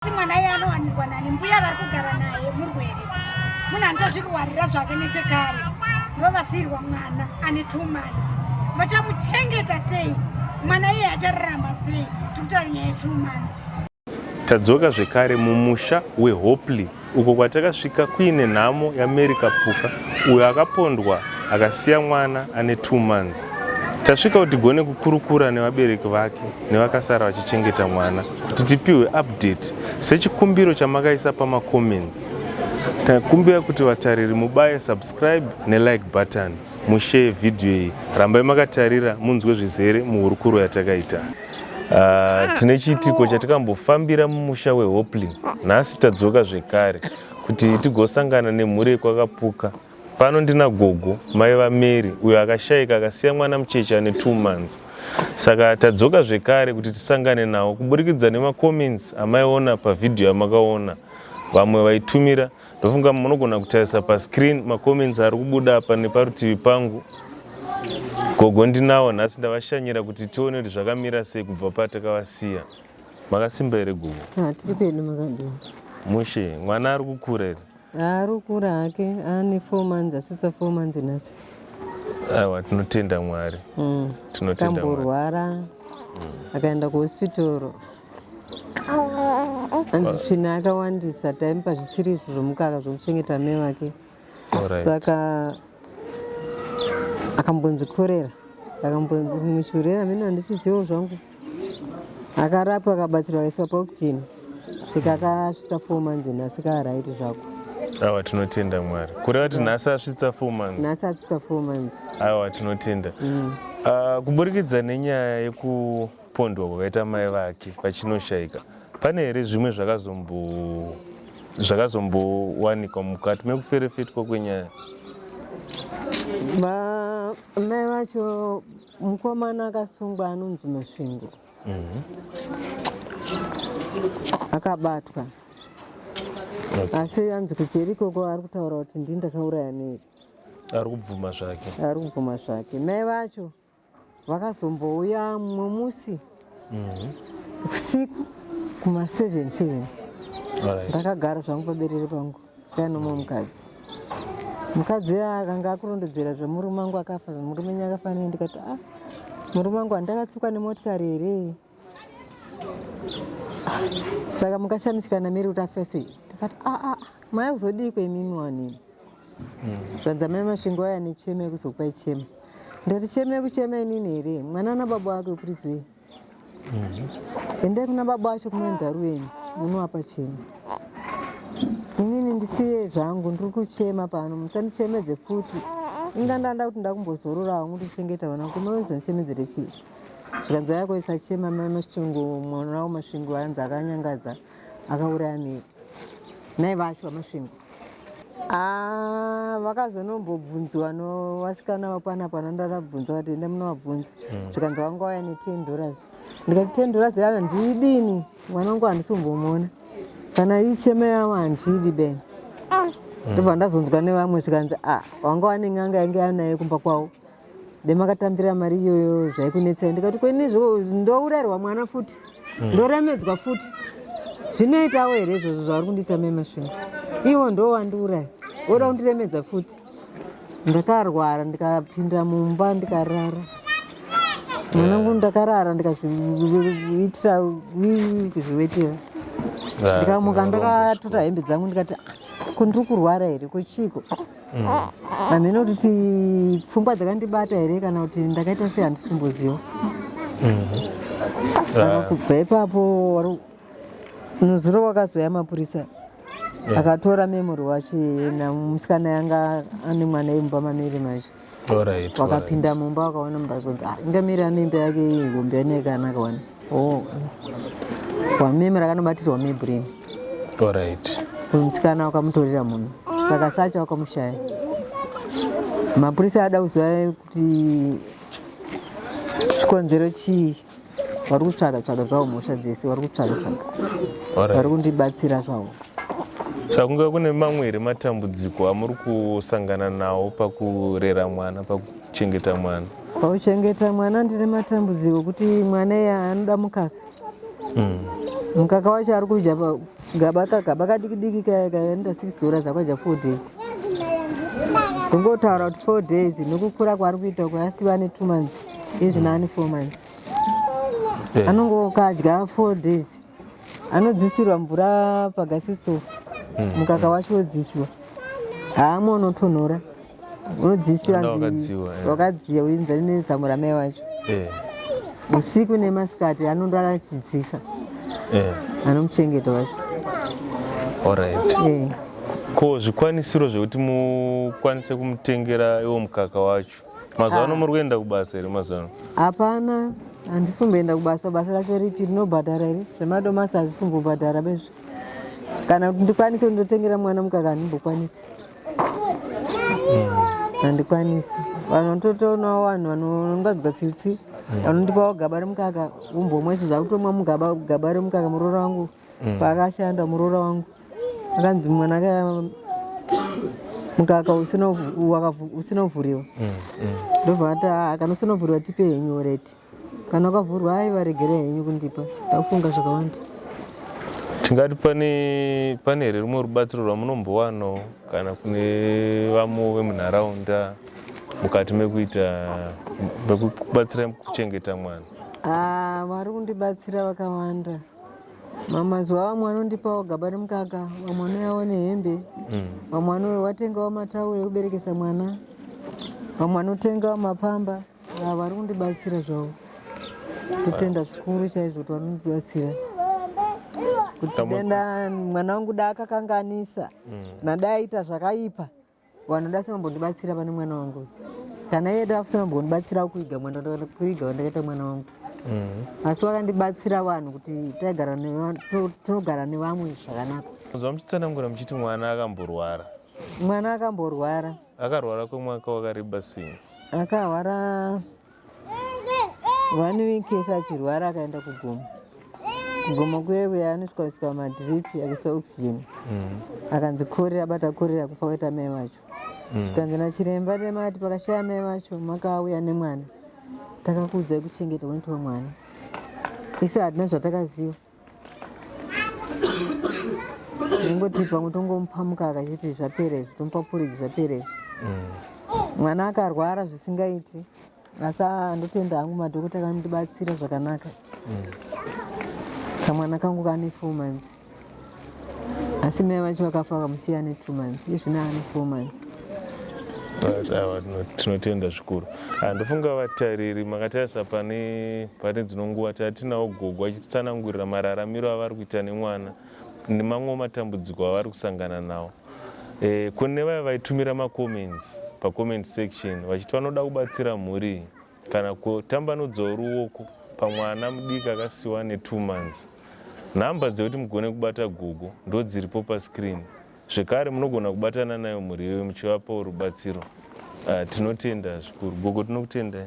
Mwana yanowanirwa nani mbuya vari kugara naye murwere muna ndozvirwarira zvake nechekare ndovasirwa mwana ane 2 months vachamuchengeta sei mwana iye achararama sei tikutaura nyaya 2 months. Tadzoka zvekare mumusha weHopley uko kwatakasvika kuine nhamo yaMary Kapuka uyo akapondwa akasiya mwana ane 2 months. Tasvika kuti tigone kukurukura nevabereki vake nevakasara vachichengeta mwana kuti tipiwe update sechikumbiro chamakaisa pamacomments. Takumbira kuti vatariri mubaye subscribe nelike button, mushare video iyi, rambai makatarira munzwe zvizere muhurukuro yatakaita. Tine chiitiko chatakambofambira mumusha weHopley. Nhasi tadzoka zvekare kuti tigosangana nemhuri yekwakapuka. Pano ndina gogo mai vaMary uyo akashayika akasiya mwana mucheche ane 2 months. Saka tadzoka zvekare kuti tisangane nawo kuburikidza nemacomments amaiona pavidhiyo yamakaona. Vamwe vaitumira ndofunga munogona kutarisa pascreen macomments ari kubuda apa neparutivi pangu. Gogo ndinawo nhasi ndavashanyira kuti tione kuti zvakamira sei kubva patakavasiya. Makasimba here gogo? Tiri pedu makadini. Mushe, mwana ari kukura here? Ari kukura hake, ane 4 months, asitsa 4 months nhasi. Aiwa, tinotenda Mwari. Tinotenda Mwari. Akamborwara, akaenda kuhospitoro. Anzi tsvina akawandisa, taimupa zvisiri zvomukaka zvokuchengeta mai vake. Saka akambonzi korera. Akambonzi mushurera, mino handisizivo zvangu. Akarapwa akabatsirwa akaiswa paoxygen. Svika akasvitsa 4 months nhasi kaaraiti zvako. Aiwa, tinotenda Mwari. Kureva kuti nhasi asvitsa 4 months. Nhasi asvitsa 4 months. Aiwa, tinotenda. Kuburikidza nenyaya yekupondwa kwakaita mai vake pachinoshayika, pane here zvimwe zvakazombowanikwa mukati mekuferefetwa kwenyaya? Mai vacho mukomana akasungwa anonzi Masvingo. Akabatwa. Asi anzi kujerikoko ari kutaura kuti ndini ndakauraya Mary. Ari kubvuma zvake. Ari kubvuma zvake. Mai vacho vakazombouya mumwe musi usiku kuma7:7. Ndakagara zvangu paberere pangu panomwe mukadzi. Mukadzi akanga akurondedzera zvemurume wangu akafa, murume nyaka akafa nei. Ndikati murume wangu handakatsikwa nemotikari here. Saka mukashamisika naMary kuti afa sei. Ndikati mai uzodikwe imimi wanini. Zvanza mai Masvingo aya necheme yekuzokupai chema. Ndati cheme yekuchema inini here, mwana nababa wake kurizwei. Endai kuna baba wacho kumwendaru wenyu munovapa chema. Inini ndisiye zvangu ndiri kuchema pano, musandichemedze futi. Ndanda kuti ndakumbozorora hangu ndichengeta vana kumawezanichemedzere chii. Zvikanzi yako isachema mai Masvingo, mwana wawo Masvingo anzi akanyangadza akauraya Mary. Nai vacho vaMasvingo. Vakazonombobvunzwa novasikana vapanapana, ndakabvunza kuti enda munovabvunza. Zvikanzi vanga wauya ne$10. Ndikati $10 yana ndidini? Mwana wangu handisi kumbomuona. Kana icheme yavo handidi beni. Ndobva ndazonzwa nevamwe zvikanzi wanga wane n'anga yange anaye kumba kwavo. Demakatambira mari iyoyo zvaikunetsai. Ndikati kwenizvo ndourayirwa mwana futi. Ndoremedzwa futi. Zvinoitawo here izvozvo zvavari kundiita mai Masvingo. Iwo ndo wandiuraya. Oda kundiremedza futi. Ndakarwara ndikapinda mumba ndikarara. Mwanangu ndakarara ndikazviitira kuzviwetera. Ndikamuka ndakatota hembe dzangu ndikati kundiri kurwara here kuchiko. Hamene kuti pfungwa dzakandibata here kana kuti ndakaita sei handisi kumboziva. Saka kubva ipapo nuzuro wakazoya mapurisa. Akatora memory wacho namusikana yanga ane mwana imba maMary macho. Wakapinda mumba wakaona mumba inga Mary ane imba yake ihombe yanekana akawana. Wamemera akanobatirwa mebrain. Musikana wakamutorera munhu. Saka sacha wakamushaya. Mapurisa ada kuziva kuti chikonzero chii. Vari kutsvaga zvavo mhosva dzese, vari kutsvaga. Vari kundibatsira zvavo. Saka kunge kune mamwe here matambudziko amuri kusangana nawo pakurera mwana, pakuchengeta mwana? Pakuchengeta mwana ndine matambudziko kuti mwana iya anoda mukaka. mukaka wacho ari kudya kagaba kadiki kaenda $6 akadya 4 days. Kungotaura kuti 4 days nekukura kwaari kuita kwasiva ne2 months izvino ane 4 months. Anongokadya 4 days, anodzisirwa mvura pagasi stove, mukaka wacho wodzisiwa, haamwe unotonhora, unodzisiwa wakadziya uinzani nezamu ramai wacho. Usiku nemasikati anondara achidzisa anomuchengeta wacho. Alright. Ko zvikwanisiro zvekuti mukwanise kumutengera iwo mukaka wacho mazuva ano muri kuenda kubasa here mazuva ano? Hapana, handisumboenda kubasa. Basa racho ripi rinobhadhara here? Zvemadomasi hazvisumbobhadhara bezvo. Kana kuti ndikwanise kundotengera mwana mukaka handimbokwanisi. Handikwanisi. Vanhu vanototoonawo vanhu vanongadzwa tsitsi vanondipawo gaba remukaka umbomwe zvakutomwa mugaba remukaka. Muroora wangu paakashanda, muroora wangu akanzi mwana mukaka usina kuvhuriwa. Ndobva ati kana usina kuvhuriwa tipe henyu oreti, kana wakavhurwa varegere henyu kundipa. Takufunga zvakawanda. Tingati pane here rumwe rubatsiro rwamunombowanawo kana kune vamwe vemunharaunda mukati mekubatsira kuchengeta mwana? Vari kundibatsira vakawanda. Mazuva vamwe anondipawo gaba remukaka, vamwe anoyawo nehembe, vamwe watengawo matauro ekuberekesa mwana, vamwe anotengawo mapamba. Vari kundibatsira zvavo. Kutenda zvikuru chaizvo kuti vanondibatsira. Kuti denda mwana wangu da akakanganisa nada aita zvakaipa, vanhu dasimambondibatsira pane mwana wangu. Kana iye dasimambondibatsira kuiga wandakaita mwana wangu. Asi vakandibatsira vanhu kuti tinogara nevamwe zvakanaka. Mazuva muchitsanangura muchiti mwana akamborwara? Mwana akamborwara. Akarwara kwemwaka wakareba sei? Akarwara 1 week yese achirwara, akaenda kugomo. Kugomo kwewe anosvika madhiripi akaisa oxygen. Akanzi korera, abata korera, kufa kwaita mai vacho. Tikanzi nachiremba nemati pakashaya mai vacho makauya nemwana. Takakuudzai kuchengeta wanitowa mwana. Isi hatina zvatakaziva. Nengoti pamwe tongomupa mukaka chiti zvapera izvi, tomupa porridge zvapera izvi. Mwana akarwara zvisingaiti, asi ndotenda hangu madhokota akandibatsira zvakanaka. Kamwana kangu kane 4 months. Asi mai vacho vakafa vakamusiya ne2 months. Izvino ane 4 months. Tinotenda zvikuru. Ndofunga vatariri makatarisa pane dzino nguva tatinawo gogo achitsanangurira mararamiro avari kuita nemwana nemamwe matambudziko avari kusangana nawo. Kune vaya vaitumira macomments pacomment section vachiti vanoda kubatsira mhuri kana kutambanudzawo ruoko pamwana mudiki akasiyiwa ne2 months. Nhamba dzekuti mugone kubata gogo ndo dziripo pascreen. Zvekare munogona kubatana nayo mhuri yenyu muchivapawo rubatsiro. Tinotenda zvikuru. Gogo tinokutendai.